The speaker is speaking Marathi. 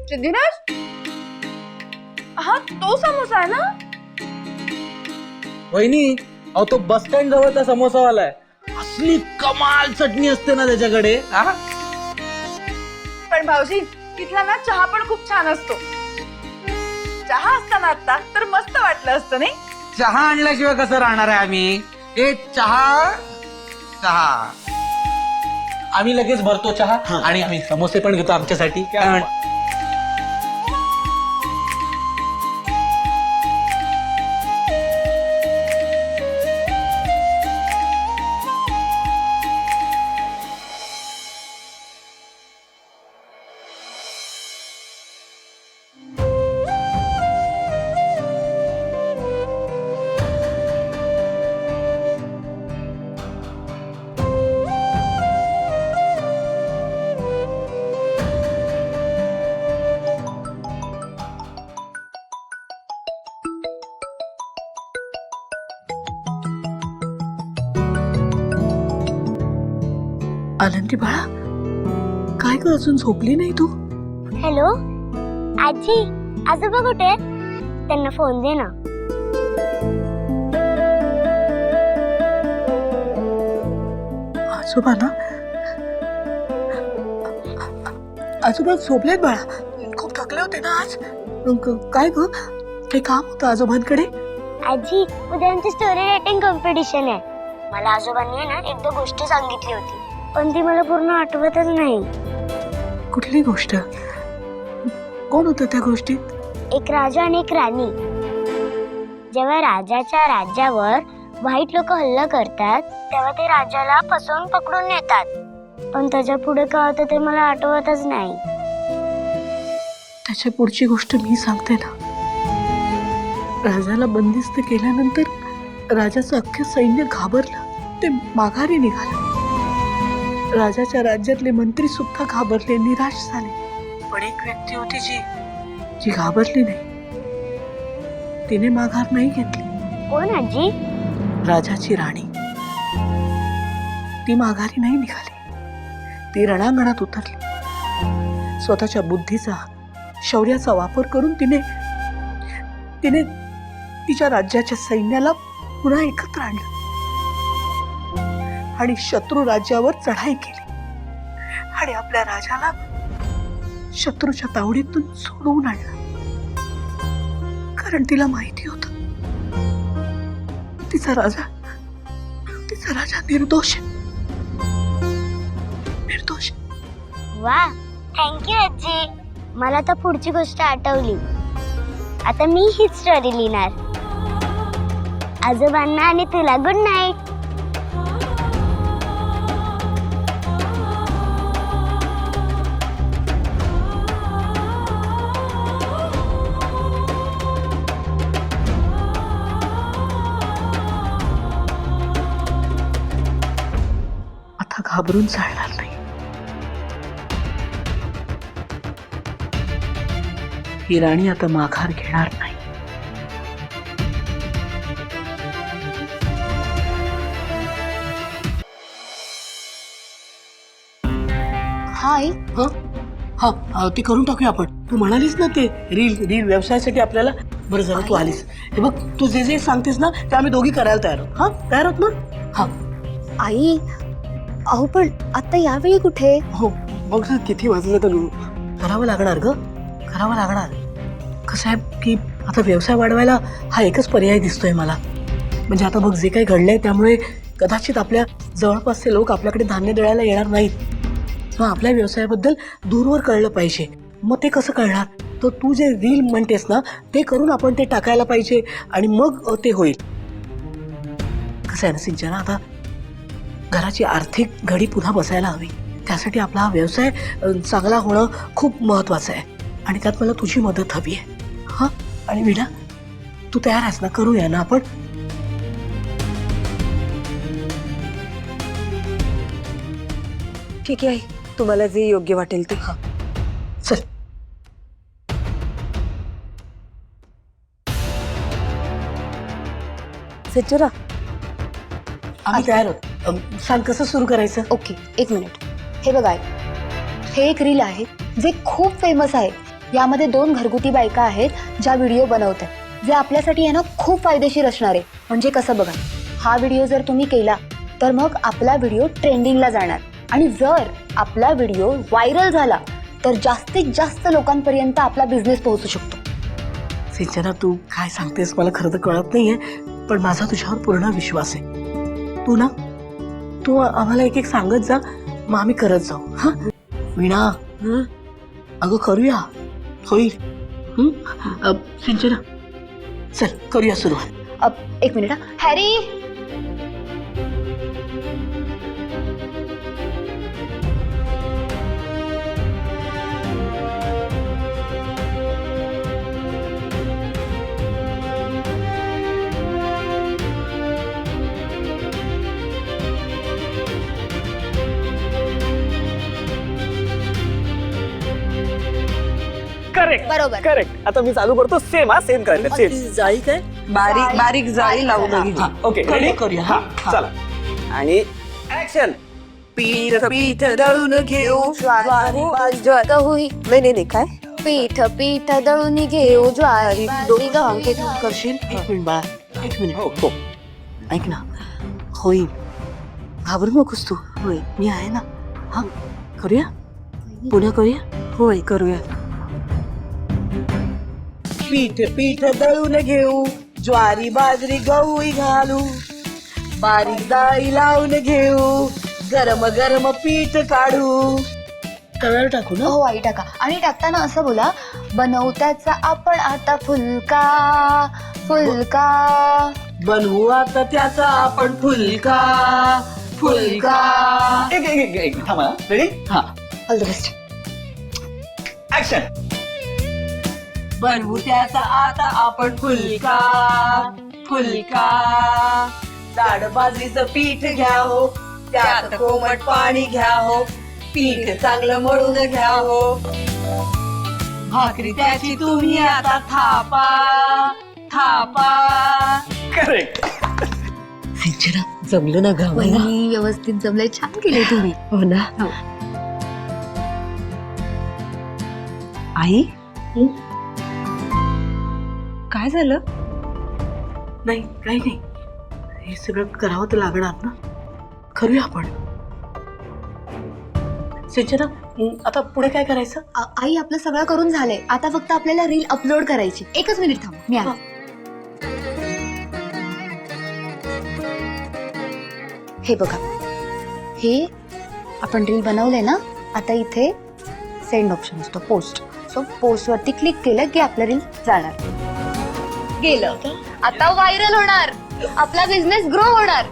सिद्धिराज, हा तो समोसा आहे ना? वहिनी, अहो तो बस स्टँड जवळचा समोसावाला आहे. असली कमाल चटणी असते ना त्याच्याकडे. पण भाऊजी, तिथला ना चहा पण खूप छान असतो. चहा असताना आता तर मस्त वाटलं असतं नाही? चहा आणल्याशिवाय कसं राहणार आहे आम्ही? ए चहा चहा आम्ही लगेच भरतो चहा आणि आम्ही समोसे पण घेतो आमच्यासाठी. आनंदी बाळा, काय ग अजून झोपली नाही तू? हॅलो आजी, आजोबा कुठे आहेत? त्यांना फोन दे ना. आजोबा ना, आजोबा झोपलेत बाळा. खूप थकले होते ना आज. काय ग, काही काम होतं आजोबांकडे? आजी, उद्या आमची स्टोरी रायटिंग कॉम्पिटिशन आहे. मला आजोबांनी ना एकदा गोष्ट सांगितली होती, पण ती मला पूर्ण आठवतच नाही. कुठली गोष्ट? कोण होतं त्या गोष्टीत? एक राजा आणि एक राणी. जेव्हा राजाच्या राज्यावर वाईट लोक हल्ला करतात तेव्हा ते राजाला फसवून पकडून नेतात, पण त्याच्या पुढे काय होतं ते मला आठवतच नाही. त्याच्या पुढची गोष्ट मी सांगते ना. राजाला बंदिस्त केल्यानंतर राजाचं अख्खे सैन्य घाबरलं. ते माघारी निघालं. राजाच्या राज्यातले मंत्री सुद्धा घाबरले, निराश झाले. पण एक व्यक्ती होती जी घाबरली नाही. तिने माघार नाही घेतली. कोण आजी? राजाची राणी. ती माघारी नाही निघाली. ती रणांगणात उतरली. स्वतःच्या बुद्धीचा, शौर्याचा वापर करून तिने तिच्या राज्याच्या सैन्याला पुन्हा एकत्र आणलं आणि शत्रू राज्यावर चढाई केली आणि आपल्या राजाला शत्रूच्या तावडीतून सोडवून आणलं. कारण तिला माहिती होत तिचा राजा निर्दोष निर्दोष. वा, थँक्यू आजी. मला तर पुढची गोष्ट आठवली. आता मी हीच स्टोरी लिहिणार. आजोबांना आणि तुला गुड नाईट. आता घाबरून चालणार नाही. ही राणी आता माघार घेणार नाही. हाय. हा ते करून टाकूया आपण. तू म्हणालीस ना ते रील व्यवसायासाठी आपल्याला. बरं झालं तू आलीस. हे बघ, तू जे सांगतेस ना ते आम्ही दोघी करायला तयार आहोत. हा, तयार आहोत ना? हा. आई, अहो पण आता यावेळी कुठे? हो, बघ ना किती वाजलं तर. करावं लागणार ग, करावं लागणार. कसं आहे की आता व्यवसाय वाढवायला हा एकच पर्याय दिसतोय मला. म्हणजे आता बघ, जे काही घडलंय त्यामुळे कदाचित आपल्या जवळपासचे लोक आपल्याकडे धान्य दळायला येणार नाहीत. मग आपल्या व्यवसायाबद्दल दूरवर कळलं पाहिजे. मग ते कसं कळणार? तर तू जे रील म्हणतेस ना ते करून आपण ते टाकायला पाहिजे आणि मग ते होईल. कसं आहे ना सिंचना, आता घराची आर्थिक घडी पुन्हा बसायला हवी. त्यासाठी आपला हा व्यवसाय चांगला होणं खूप महत्वाचं आहे आणि त्यात मला तुझी मदत हवी आहे. हा, आणि वीणा, तू तयार आहेस ना? करूया ना आपण? ठीक आहे, तुम्हाला जे योग्य वाटेल ते. हा, चल. सज्जरा, आम्ही तयार आहोत. सांग कसं सुरू करायचं? ओके, एक मिनिट. हे बघा, हे एक रील आहे जे खूप फेमस आहे. यामध्ये 2 घरगुती बायका आहेत ज्या व्हिडिओ बनवतात जे आपल्यासाठी आहे ना खूप फायदेशीर असणार आहे. म्हणजे कसं बघा, हा व्हिडिओ जर तुम्ही केला तर मग आपला व्हिडिओ ट्रेंडिंगला जाणार आणि जर आपला व्हिडिओ व्हायरल झाला तर जास्तीत जास्त लोकांपर्यंत आपला बिझनेस पोहोचू शकतो. सिंचना, तू काय सांगतेस मला खरं तर कळत नाहीये, पण माझा तुझ्यावर पूर्ण विश्वास आहे. तू आम्हाला एक एक सांगत जा, मग आम्ही करत जाऊ. हा वीणा, अगं करूया, होईल. सिंचना, चल करूया सुरुवात. एक मिनिट हा. हॅरी, करेक्ट बरोबर. करेक्ट. आता मी चालू करतो. सेम करायचं सेम. जाळी काय बारीक बारीक जाळी लावून ओके रेडी करूया. हा चला आणि ऍक्शन. पीठ पीठ दळून घेऊ गहू नाही काय पीठ पीठ दळून घेऊ ज्वारी गहू करशील. एक मिनिट बाळा, एक मिनिट. हो हो ऐक ना, होईल, घाबरू नकोस तू. होय, मी आहे ना. हा करूया, पुन्हा करूया. होय करूया. पीठ पीठ दळून घेऊ, ज्वारी बाजरी गहू घालू, बारीक डाळी लावून घेऊ, गरम गरम पीठ काढू. तव्यावर टाकू ना. हो आई टाका. आणि टाकताना असं बोला, बनवत्याचा आपण आता फुलका फुलका. बनवू आता त्याचा आपण फुलका फुलका. एक थांबा. रेडी हा ऑल द बेस्ट. ऍक्शन. बनवू त्याचा आता आपण फुलका फुलका. जाड बाजरीचं पीठ घ्या हो, त्यात कोमट पाणी घ्या हो, पीठ चांगलं मळून घ्या हो. भाकरी त्याची तुम्ही आता थापा थापा. करेक्ट. सिंचना, जमलं ना गावाला. व्यवस्थित जमलंय, छान केलंय तुम्ही. हो ना. आई काय झालं? नाही, काही नाही. हे सगळं करावं तर लागणार ना. करूया आपण. सिंचना, आता पुढे काय करायचं? आई आपलं सगळं करून झालंय. आता फक्त आपल्याला रील अपलोड करायची. एकच मिनिट थांब, मी आले. हे बघा, हे आपण रील बनवलंय ना. आता इथे सेंड ऑप्शन असतो, पोस्ट. सो पोस्ट वरती क्लिक केलं की आपलं रील जाणार. गेलं, आता व्हायरल होणार, आपला बिझनेस ग्रो होणार.